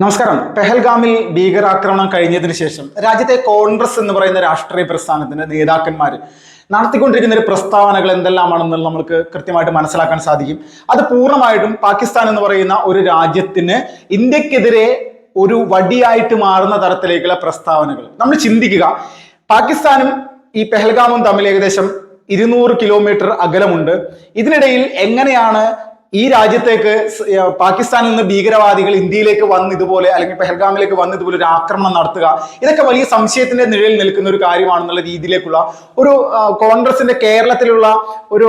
നമസ്കാരം. പെഹൽഗാമിൽ ഭീകരാക്രമണം കഴിഞ്ഞതിന് ശേഷം രാജ്യത്തെ കോൺഗ്രസ് എന്ന് പറയുന്ന രാഷ്ട്രീയ പ്രസ്ഥാനത്തിന്റെ നേതാക്കന്മാർ നടത്തിക്കൊണ്ടിരിക്കുന്ന ഒരു പ്രസ്താവനകൾ എന്തെല്ലാമാണെന്ന് നമുക്ക് കൃത്യമായിട്ട് മനസ്സിലാക്കാൻ സാധിക്കും. അത് പൂർണ്ണമായിട്ടും പാകിസ്ഥാൻ എന്ന് പറയുന്ന ഒരു രാജ്യത്തിന് ഇന്ത്യക്കെതിരെ ഒരു വടിയായിട്ട് മാറുന്ന തരത്തിലേക്കുള്ള പ്രസ്താവനകൾ. നമ്മൾ ചിന്തിക്കുക, പാകിസ്ഥാനും ഈ പെഹൽഗാമും തമ്മിൽ ഏകദേശം 200 കിലോമീറ്റർ അകലമുണ്ട്. ഇതിനിടയിൽ എങ്ങനെയാണ് ഈ രാജ്യത്തേക്ക് പാകിസ്ഥാനിൽ നിന്ന് ഭീകരവാദികൾ ഇന്ത്യയിലേക്ക് വന്ന് ഇതുപോലെ, അല്ലെങ്കിൽ പെഹൽഗാമിലേക്ക് വന്ന് ഇതുപോലെ ഒരു ആക്രമണം നടത്തുക? ഇതൊക്കെ വലിയ സംശയത്തിന്റെ നിഴലിൽ നിൽക്കുന്ന ഒരു കാര്യമാണെന്നുള്ള രീതിയിലേക്കുള്ള ഒരു കോൺഗ്രസിന്റെ കേരളത്തിലുള്ള ഒരു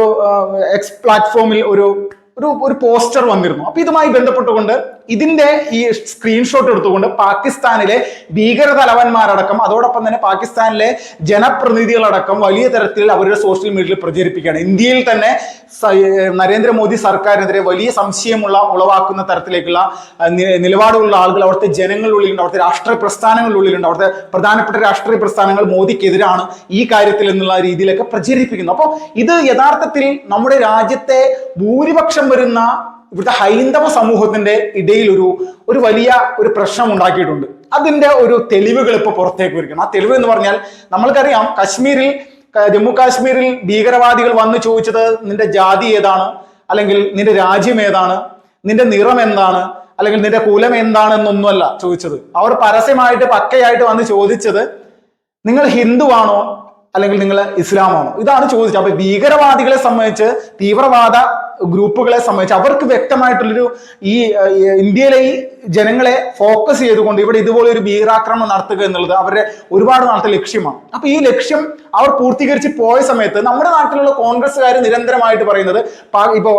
എക്സ് പ്ലാറ്റ്ഫോമിൽ ഒരു പോസ്റ്റർ വന്നിരുന്നു. അപ്പൊ ഇതുമായി ബന്ധപ്പെട്ടുകൊണ്ട് ഇതിന്റെ ഈ സ്ക്രീൻഷോട്ട് എടുത്തുകൊണ്ട് പാകിസ്ഥാനിലെ ഭീകര തലവന്മാരടക്കം അതോടൊപ്പം തന്നെ പാകിസ്ഥാനിലെ ജനപ്രതിനിധികളടക്കം വലിയ തരത്തിൽ അവരുടെ സോഷ്യൽ മീഡിയയിൽ പ്രചരിപ്പിക്കുകയാണ്. ഇന്ത്യയിൽ തന്നെ നരേന്ദ്രമോദി സർക്കാരിനെതിരെ വലിയ ഉളവാക്കുന്ന തരത്തിലേക്കുള്ള നിലപാടുള്ള ആളുകൾ അവിടുത്തെ ജനങ്ങളുള്ളിലുണ്ട്, അവിടുത്തെ രാഷ്ട്രീയ പ്രസ്ഥാനങ്ങളുള്ളിലുണ്ട്. അവിടുത്തെ പ്രധാനപ്പെട്ട രാഷ്ട്രീയ പ്രസ്ഥാനങ്ങൾ മോദിക്കെതിരാണ് ഈ കാര്യത്തിൽ എന്നുള്ള രീതിയിലൊക്കെ പ്രചരിപ്പിക്കുന്നു. അപ്പോൾ ഇത് യഥാർത്ഥത്തിൽ നമ്മുടെ രാജ്യത്തെ ഭൂരിപക്ഷം വരുന്ന ഇവിടുത്തെ ഹൈന്ദവ സമൂഹത്തിന്റെ ഇടയിൽ ഒരു വലിയ പ്രശ്നം ഉണ്ടാക്കിയിട്ടുണ്ട്. അതിന്റെ ഒരു തെളിവുകൾ ഇപ്പൊ പുറത്തേക്ക് വരികയാണ്. ആ തെളിവ് എന്ന് പറഞ്ഞാൽ, നമ്മൾക്കറിയാം, ജമ്മു കാശ്മീരിൽ ഭീകരവാദികൾ വന്ന് ചോദിച്ചത് നിന്റെ ജാതി ഏതാണ്, അല്ലെങ്കിൽ നിന്റെ രാജ്യം ഏതാണ്, നിന്റെ നിറം എന്താണ്, അല്ലെങ്കിൽ നിന്റെ കുലം എന്താണെന്നൊന്നുമല്ല ചോദിച്ചത്. അവർ പരസ്യമായിട്ട് പക്കയായിട്ട് വന്ന് ചോദിച്ചത് നിങ്ങൾ ഹിന്ദുവാണോ അല്ലെങ്കിൽ നിങ്ങൾ ഇസ്ലാമാണോ, ഇതാണ് ചോദിച്ചത്. അപ്പൊ ഭീകരവാദികളെ സംബന്ധിച്ച്, തീവ്രവാദ ഗ്രൂപ്പുകളെ സംബന്ധിച്ച് അവർക്ക് വ്യക്തമായിട്ടുള്ളൊരു ഈ ഇന്ത്യയിലെ ഈ ജനങ്ങളെ ഫോക്കസ് ചെയ്തുകൊണ്ട് ഇവിടെ ഇതുപോലെ ഒരു ഭീകരാക്രമണം നടത്തുക എന്നുള്ളത് അവരുടെ ഒരുപാട് നാളത്തെ ലക്ഷ്യമാണ്. അപ്പൊ ഈ ലക്ഷ്യം അവർ പൂർത്തീകരിച്ച് പോയ സമയത്ത് നമ്മുടെ നാട്ടിലുള്ള കോൺഗ്രസ്സുകാർ നിരന്തരമായിട്ട് പറയുന്നത്, ഇപ്പോ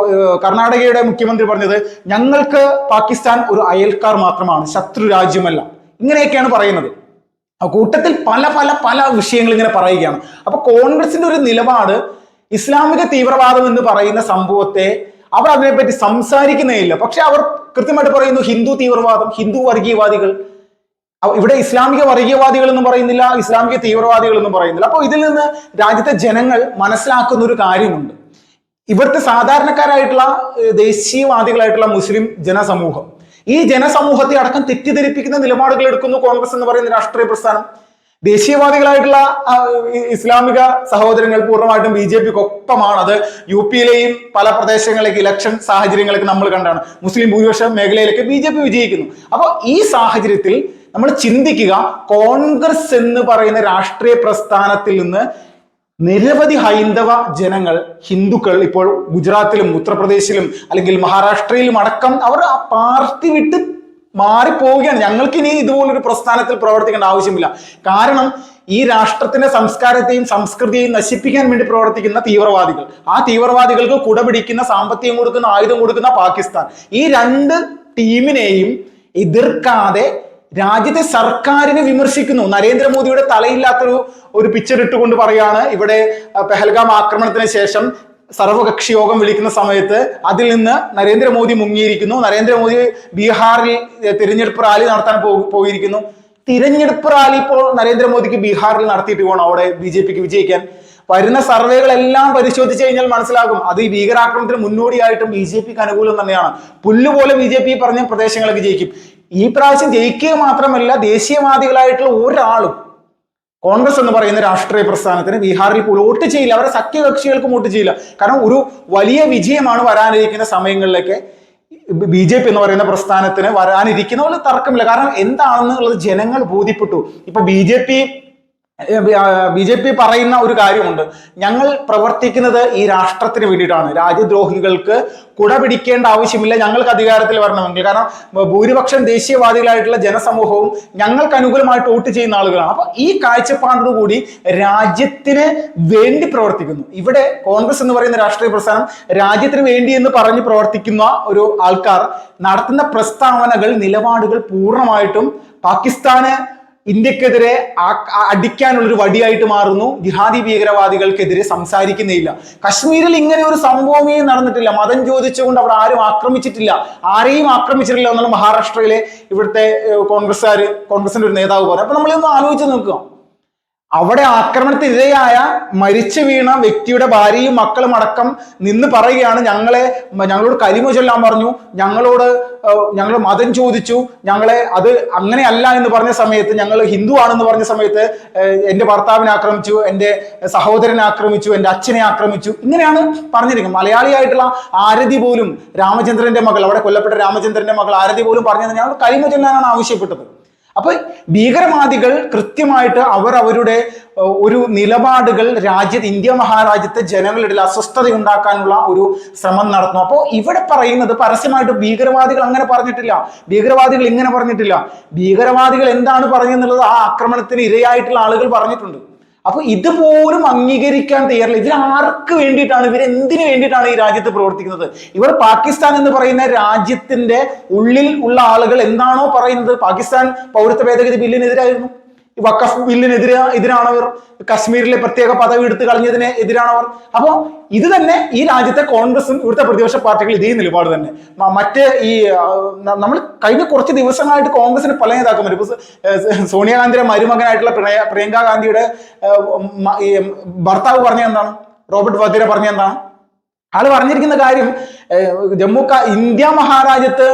കർണാടകയുടെ മുഖ്യമന്ത്രി പറഞ്ഞത്, ഞങ്ങൾക്ക് പാകിസ്ഥാൻ ഒരു അയൽക്കാർ മാത്രമാണ്, ശത്രു രാജ്യമല്ല, ഇങ്ങനെയൊക്കെയാണ് പറയുന്നത്. കൂട്ടത്തിൽ പല പല പല വിഷയങ്ങൾ ഇങ്ങനെ പറയുകയാണ്. അപ്പൊ കോൺഗ്രസിന്റെ ഒരു നിലപാട്, ഇസ്ലാമിക തീവ്രവാദം എന്ന് പറയുന്ന സംഭവത്തെ അവർ അതിനെപ്പറ്റി സംസാരിക്കുന്നേ ഇല്ല. പക്ഷെ അവർ കൃത്യമായിട്ട് പറയുന്നു ഹിന്ദു തീവ്രവാദം, ഹിന്ദു വർഗീയവാദികൾ. ഇവിടെ ഇസ്ലാമിക വർഗീയവാദികൾ എന്നും പറയുന്നില്ല, ഇസ്ലാമിക തീവ്രവാദികൾ എന്നും പറയുന്നില്ല. അപ്പോൾ ഇതിൽ നിന്ന് രാജ്യത്തെ ജനങ്ങൾ മനസ്സിലാക്കുന്ന ഒരു കാര്യമുണ്ട്. ഇവിടുത്തെ സാധാരണക്കാരായിട്ടുള്ള ദേശീയവാദികളായിട്ടുള്ള മുസ്ലിം ജനസമൂഹം, ഈ ജനസമൂഹത്തെ അടക്കം തെറ്റിദ്ധരിപ്പിക്കുന്ന നിലപാടുകൾ എടുക്കുന്നു കോൺഗ്രസ് എന്ന് പറയുന്ന രാഷ്ട്രീയ പ്രസ്ഥാനം. ദേശീയവാദികളായിട്ടുള്ള ഇസ്ലാമിക സഹോദരങ്ങൾ പൂർണ്ണമായിട്ടും BJP ഒപ്പമാണ്. അത് UP-യിലെയും പല പ്രദേശങ്ങളിലേക്ക് ഇലക്ഷൻ സാഹചര്യങ്ങളൊക്കെ നമ്മൾ കണ്ടാണ്. മുസ്ലിം ഭൂരിപക്ഷ മേഖലയിലേക്ക് BJP വിജയിക്കുന്നു. അപ്പോൾ ഈ സാഹചര്യത്തിൽ നമ്മൾ ചിന്തിക്കുക, കോൺഗ്രസ് എന്ന് പറയുന്ന രാഷ്ട്രീയ പ്രസ്ഥാനത്തിൽ നിന്ന് നിരവധി ഹൈന്ദവ ജനങ്ങൾ, ഹിന്ദുക്കൾ ഇപ്പോൾ ഗുജറാത്തിലും ഉത്തർപ്രദേശിലും അല്ലെങ്കിൽ മഹാരാഷ്ട്രയിലും അടക്കം അവർ ആ പാർട്ടി വിട്ട് മാറിപ്പോവുകയാണ്. ഞങ്ങൾക്ക് ഇനി ഇതുപോലൊരു പ്രസ്ഥാനത്തിൽ പ്രവർത്തിക്കേണ്ട ആവശ്യമില്ല. കാരണം ഈ രാഷ്ട്രത്തിന്റെ സംസ്കാരത്തെയും സംസ്കൃതിയെയും നശിപ്പിക്കാൻ വേണ്ടി പ്രവർത്തിക്കുന്ന തീവ്രവാദികൾ, ആ തീവ്രവാദികൾക്ക് കുടപിടിക്കുന്ന, സാമ്പത്തികം കൊടുക്കുന്ന, ആയുധം കൊടുക്കുന്ന പാകിസ്ഥാൻ, ഈ രണ്ട് ടീമിനെയും എതിർക്കാതെ രാജ്യത്തെ സർക്കാരിനെ വിമർശിക്കുന്നു. നരേന്ദ്രമോദിയുടെ തലയില്ലാത്തൊരു പിക്ചർ ഇട്ടുകൊണ്ട് പറയാണ്, ഇവിടെ പെഹൽഗാം ആക്രമണത്തിന് ശേഷം സർവകക്ഷി യോഗം വിളിക്കുന്ന സമയത്ത് അതിൽ നിന്ന് നരേന്ദ്രമോദി മുങ്ങിയിരിക്കുന്നു. നരേന്ദ്രമോദി ബീഹാറിൽ തിരഞ്ഞെടുപ്പ് റാലി നടത്താൻ പോയിരിക്കുന്നു. തിരഞ്ഞെടുപ്പ് റാലി ഇപ്പോൾ നരേന്ദ്രമോദിക്ക് ബീഹാറിൽ നടത്തിയിട്ട് പോകണം അവിടെ BJPക്ക് വിജയിക്കാൻ. വരുന്ന സർവേകളെല്ലാം പരിശോധിച്ചു കഴിഞ്ഞാൽ മനസ്സിലാകും, അത് ഈ ഭീകരാക്രമണത്തിന് മുന്നോടിയായിട്ടും BJPക്ക് അനുകൂലം തന്നെയാണ്. പുല്ലുപോലെ BJP പറഞ്ഞ പ്രദേശങ്ങളൊക്കെ ജയിക്കും. ഈ പ്രാവശ്യം ജയിക്കുക മാത്രമല്ല, ദേശീയവാദികളായിട്ടുള്ള ഒരാളും കോൺഗ്രസ് എന്ന് പറയുന്ന രാഷ്ട്രീയ പ്രസ്ഥാനത്തിന് ബീഹാറിൽ വോട്ട് ചെയ്യില്ല. അവരെ സഖ്യകക്ഷികൾക്കും വോട്ട് ചെയ്യില്ല. കാരണം ഒരു വലിയ വിജയമാണ് വരാനിരിക്കുന്ന സമയങ്ങളിലേക്ക് BJP എന്ന് പറയുന്ന പ്രസ്ഥാനത്തിന് വരാനിരിക്കുന്ന പോലെ തർക്കമില്ല. കാരണം എന്താണെന്നുള്ളത് ജനങ്ങൾ ബോധ്യപ്പെട്ടു. ഇപ്പൊ BJP പറയുന്ന ഒരു കാര്യമുണ്ട്, ഞങ്ങൾ പ്രവർത്തിക്കുന്നത് ഈ രാഷ്ട്രത്തിന് വേണ്ടിയിട്ടാണ്, രാജ്യദ്രോഹികൾക്ക് കുട പിടിക്കേണ്ട ആവശ്യമില്ല ഞങ്ങൾക്ക് അധികാരത്തിൽ വരണമെങ്കിൽ. കാരണം ഭൂരിപക്ഷം ദേശീയവാദികളായിട്ടുള്ള ജനസമൂഹവും ഞങ്ങൾക്ക് അനുകൂലമായിട്ട് വോട്ട് ചെയ്യുന്ന ആളുകളാണ്. അപ്പൊ ഈ കാഴ്ചപ്പാടോടുകൂടി രാജ്യത്തിന് വേണ്ടി പ്രവർത്തിക്കുന്നു. ഇവിടെ കോൺഗ്രസ് എന്ന് പറയുന്ന രാഷ്ട്രീയ പ്രസ്ഥാനം രാജ്യത്തിന് വേണ്ടി എന്ന് പറഞ്ഞ് പ്രവർത്തിക്കുന്ന ഒരു ആൾക്കാർ നടത്തുന്ന പ്രസ്താവനകൾ, നിലപാടുകൾ പൂർണ്ണമായിട്ടും പാകിസ്ഥാന് ഇന്ത്യക്കെതിരെ അടിക്കാനുള്ളൊരു വടിയായിട്ട് മാറുന്നു. ജിഹാദി ഭീകരവാദികൾക്കെതിരെ സംസാരിക്കുന്നേയില്ല. കശ്മീരിൽ ഇങ്ങനെ ഒരു സംഭവമേ നടന്നിട്ടില്ല. മതം ചോദിച്ചുകൊണ്ട് അവിടെ ആരും ആക്രമിച്ചിട്ടില്ല, ആരെയും ആക്രമിച്ചിട്ടില്ല എന്നുള്ള മഹാരാഷ്ട്രയിലെ ഇവിടുത്തെ കോൺഗ്രസിന്റെ ഒരു നേതാവ് പറയും. അപ്പൊ നമ്മളിതൊന്ന് ആലോചിച്ച് നോക്കുക, അവിടെ ആക്രമണത്തിനിരയായ മരിച്ചു വീണ വ്യക്തിയുടെ ഭാര്യയും മക്കളും അടക്കം നിന്ന് പറയുകയാണ്, ഞങ്ങളോട് കലിമ ചൊല്ലാൻ പറഞ്ഞു, ഞങ്ങൾ മതം ചോദിച്ചു, ഞങ്ങളെ അത് അങ്ങനെയല്ല എന്ന് പറഞ്ഞ സമയത്ത്, ഞങ്ങൾ ഹിന്ദു ആണെന്ന് പറഞ്ഞ സമയത്ത് എൻ്റെ ഭർത്താവിനെ ആക്രമിച്ചു, എൻ്റെ സഹോദരനെ ആക്രമിച്ചു, എൻ്റെ അച്ഛനെ ആക്രമിച്ചു, ഇങ്ങനെയാണ് പറഞ്ഞിരിക്കുന്നത്. മലയാളിയായിട്ടുള്ള ആരതി പോലും, രാമചന്ദ്രന്റെ മകൾ, അവിടെ കൊല്ലപ്പെട്ട രാമചന്ദ്രന്റെ മകൾ ആരതി പോലും പറഞ്ഞത് ഞങ്ങൾ കലിമ ചൊല്ലാനാണ് ആവശ്യപ്പെട്ടത്. അപ്പൊ ഭീകരവാദികൾ കൃത്യമായിട്ട് അവരുടെ ഒരു നിലപാടുകൾ ഇന്ത്യ മഹാരാജ്യത്തെ ജനങ്ങളുടെ അസ്വസ്ഥത ഉണ്ടാക്കാനുള്ള ഒരു ശ്രമം നടത്തുന്നു. അപ്പോൾ ഇവിടെ പറയുന്നത് പരസ്യമായിട്ട് ഭീകരവാദികൾ അങ്ങനെ പറഞ്ഞിട്ടില്ല, ഭീകരവാദികൾ ഇങ്ങനെ പറഞ്ഞിട്ടില്ല. ഭീകരവാദികൾ എന്താണ് പറഞ്ഞെന്നുള്ളത് ആ ആക്രമണത്തിന് ഇരയായിട്ടുള്ള ആളുകൾ പറഞ്ഞിട്ടുണ്ട്. അപ്പൊ ഇതുപോലും അംഗീകരിക്കാൻ തയ്യാറില്ല. ഇവരാർക്ക് വേണ്ടിയിട്ടാണ്, ഇവരെന്തിനു വേണ്ടിയിട്ടാണ് ഈ രാജ്യത്ത് പ്രവർത്തിക്കുന്നത്? ഇവർ പാകിസ്ഥാൻ എന്ന് പറയുന്ന രാജ്യത്തിന്റെ ഉള്ളിൽ ഉള്ള ആളുകൾ എന്താണോ പറയുന്നത്, പാകിസ്ഥാൻ പൗരത്വ ഭേദഗതി ബില്ലിനെതിരായിരുന്നു, വഖഫ് എതിരാണവർ, കശ്മീരിലെ പ്രത്യേക പദവി എടുത്തു കളഞ്ഞതിന് എതിരാണവർ. അപ്പോൾ ഇത് തന്നെ ഈ രാജ്യത്തെ കോൺഗ്രസും ഇവിടുത്തെ പ്രതിപക്ഷ പാർട്ടികൾ ഇതേ നിലപാട് തന്നെ. മറ്റേ നമ്മൾ കഴിഞ്ഞ കുറച്ച് ദിവസങ്ങളായിട്ട് കോൺഗ്രസിന് പല നേതാക്കന്മാർ, ഇപ്പൊ സോണിയാഗാന്ധിയുടെ മരുമകനായിട്ടുള്ള പ്രിയങ്ക ഗാന്ധിയുടെ ഭർത്താവ് പറഞ്ഞ എന്താണ്, റോബർട്ട് വധേര പറഞ്ഞ എന്താണ്, ആള് പറഞ്ഞിരിക്കുന്ന കാര്യം, ഇന്ത്യ മഹാരാജ്യത്ത്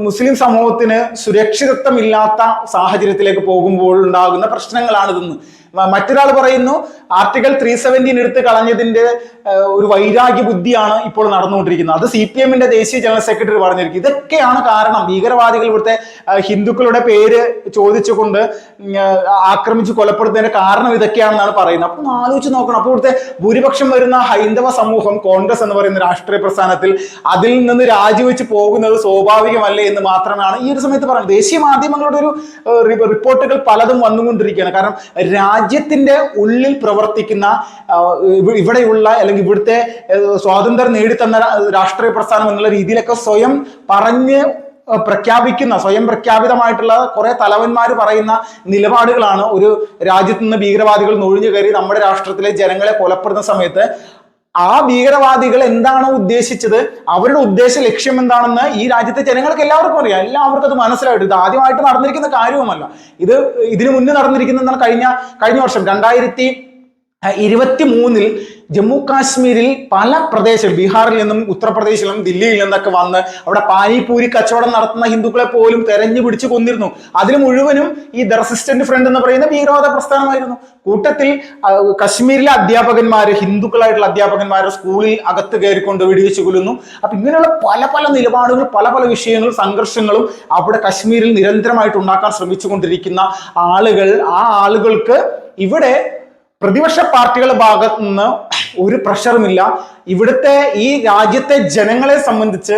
മുസ്ലിം സമൂഹത്തിന് സുരക്ഷിതത്വമില്ലാത്ത സാഹചര്യത്തിലേക്ക് പോകുമ്പോൾ ഉണ്ടാകുന്ന പ്രശ്നങ്ങളാണിതെന്ന്. മറ്റൊരാൾ പറയുന്നു, ആർട്ടിക്കിൾ 317 എടുത്ത് കളഞ്ഞതിന്റെ ഒരു വൈരാഗ്യ ബുദ്ധിയാണ് ഇപ്പോൾ നടന്നുകൊണ്ടിരിക്കുന്നത്. അത് CPM ദേശീയ ജനറൽ സെക്രട്ടറി പറഞ്ഞിരിക്കും. ഇതൊക്കെയാണ് കാരണം. ഭീകരവാദികൾ ഇവിടുത്തെ ഹിന്ദുക്കളുടെ പേര് ചോദിച്ചുകൊണ്ട് ആക്രമിച്ച് കൊലപ്പെടുത്തുന്നതിന്റെ കാരണം ഇതൊക്കെയാണെന്നാണ് പറയുന്നത്. അപ്പൊ ആലോചിച്ച് നോക്കണം. അപ്പോൾ ഇവിടുത്തെ ഭൂരിപക്ഷം വരുന്ന ഹൈന്ദവ സമൂഹം കോൺഗ്രസ് എന്ന് പറയുന്ന രാഷ്ട്രീയ പ്രസ്ഥാനത്തിൽ അതിൽ നിന്ന് രാജിവെച്ച് പോകുന്നത് സ്വാഭാവികമല്ലേ എന്ന് മാത്രമാണ് ഈ ഒരു സമയത്ത് പറയുന്നത്. ദേശീയ മാധ്യമങ്ങളുടെ ഒരു റിപ്പോർട്ടുകൾ പലതും വന്നുകൊണ്ടിരിക്കുകയാണ്. കാരണം രാജ്യത്തിന്റെ ഉള്ളിൽ പ്രവർത്തിക്കുന്ന ഇവിടെയുള്ള അല്ലെങ്കിൽ ഇവിടുത്തെ സ്വാതന്ത്ര്യം നേടിത്തന്ന രാഷ്ട്രീയ പ്രസ്ഥാനം എന്നുള്ള രീതിയിലൊക്കെ സ്വയം പ്രഖ്യാപിതമായിട്ടുള്ള കുറെ തലവന്മാർ പറയുന്ന നിലപാടുകളാണ് ഒരു രാജ്യത്ത് നിന്ന് ഭീകരവാദികൾ നുഴഞ്ഞു കയറി നമ്മുടെ രാഷ്ട്രത്തിലെ ജനങ്ങളെ കൊലപ്പെടുന്ന സമയത്ത് ആ ഭീകരവാദികൾ എന്താണോ ഉദ്ദേശിച്ചത്, അവരുടെ ഉദ്ദേശ ലക്ഷ്യം എന്താണെന്ന് ഈ രാജ്യത്തെ ജനങ്ങൾക്ക് എല്ലാവർക്കും അറിയാം. എല്ലാവർക്കും അത് മനസ്സിലായിട്ട്. ഇത് ആദ്യമായിട്ട് നടന്നിരിക്കുന്ന കാര്യവുമല്ല. ഇതിനു മുന്നേ നടന്നിരിക്കുന്നതാണ് കഴിഞ്ഞ വർഷം 2023 ജമ്മു കാശ്മീരിൽ പല പ്രദേശങ്ങൾ, ബീഹാറിൽ നിന്നും ഉത്തർപ്രദേശിൽ നിന്നും ദില്ലിയിൽ നിന്നൊക്കെ വന്ന് അവിടെ പാനിപൂരി കച്ചവടം നടത്തുന്ന ഹിന്ദുക്കളെ പോലും തെരഞ്ഞു പിടിച്ച് കൊന്നിരുന്നു. അതിൽ മുഴുവനും ഈ ദ റെസിസ്റ്റന്റ് ഫ്രണ്ട് എന്ന് പറയുന്ന ഭീകരവാദ പ്രസ്ഥാനമായിരുന്നു. കൂട്ടത്തിൽ കശ്മീരിലെ അധ്യാപകന്മാര്, ഹിന്ദുക്കളായിട്ടുള്ള അധ്യാപകന്മാരെ സ്കൂളിൽ അകത്ത് കയറിക്കൊണ്ട് വെടിവെച്ച് കൊല്ലുന്നു. അപ്പൊ ഇങ്ങനെയുള്ള പല നിലപാടുകൾ, പല വിഷയങ്ങളും, സംഘർഷങ്ങളും അവിടെ കശ്മീരിൽ നിരന്തരമായിട്ട് ഉണ്ടാക്കാൻ ശ്രമിച്ചുകൊണ്ടിരിക്കുന്ന ആ ആളുകൾക്ക് ഇവിടെ പ്രതിപക്ഷ പാർട്ടികളുടെ ഭാഗത്ത് നിന്ന് ഒരു പ്രഷറുമില്ല. ഇവിടുത്തെ ഈ രാജ്യത്തെ ജനങ്ങളെ സംബന്ധിച്ച്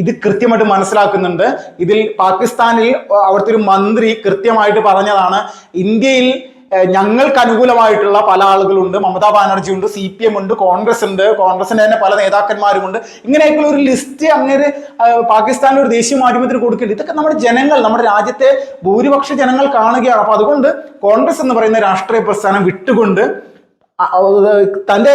ഇത് കൃത്യമായിട്ട് മനസ്സിലാക്കുന്നുണ്ട്. ഇതിൽ പാകിസ്ഥാനിൽ അവിടുത്തെ ഒരു മന്ത്രി കൃത്യമായിട്ട് പറഞ്ഞതാണ്, ഇന്ത്യയിൽ ഞങ്ങൾക്ക് അനുകൂലമായിട്ടുള്ള പല ആളുകളുണ്ട്. മമതാ ബാനർജി ഉണ്ട്, CPM ഉണ്ട്, കോൺഗ്രസ് ഉണ്ട്, കോൺഗ്രസിന്റെ തന്നെ പല നേതാക്കന്മാരുമുണ്ട്. ഇങ്ങനെയൊക്കെയുള്ള ഒരു ലിസ്റ്റ് അങ്ങനെ പാകിസ്ഥാനിൽ ഒരു ദേശീയ മാധ്യമത്തിന് കൊടുക്കേണ്ടി. ഇതൊക്കെ നമ്മുടെ ജനങ്ങൾ, നമ്മുടെ രാജ്യത്തെ ഭൂരിപക്ഷ ജനങ്ങൾ കാണുകയാണ്. അപ്പൊ അതുകൊണ്ട് കോൺഗ്രസ് എന്ന് പറയുന്ന രാഷ്ട്രീയ പ്രസ്ഥാനം വിട്ടുകൊണ്ട്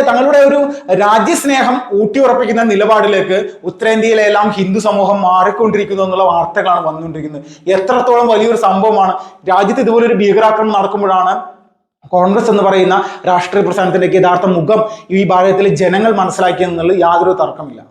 തങ്ങളുടെ ഒരു രാജ്യസ്നേഹം ഊട്ടിയുറപ്പിക്കുന്ന നിലപാടിലേക്ക് ഉത്തരേന്ത്യയിലെല്ലാം ഹിന്ദു സമൂഹം മാറിക്കൊണ്ടിരിക്കുന്നു എന്നുള്ള വാർത്തകളാണ് വന്നുകൊണ്ടിരിക്കുന്നത്. എത്രത്തോളം വലിയൊരു സംഭവമാണ്. രാജ്യത്ത് ഇതുപോലൊരു ഭീകരാക്രമണം നടക്കുമ്പോഴാണ് കോൺഗ്രസ് എന്ന് പറയുന്ന രാഷ്ട്രീയ പ്രസ്ഥാനത്തിന്റെ യഥാർത്ഥ മുഖം ഈ ഭാരതത്തിലെ ജനങ്ങൾ മനസ്സിലാക്കിയെന്നുള്ളത് യാതൊരു തർക്കമില്ല.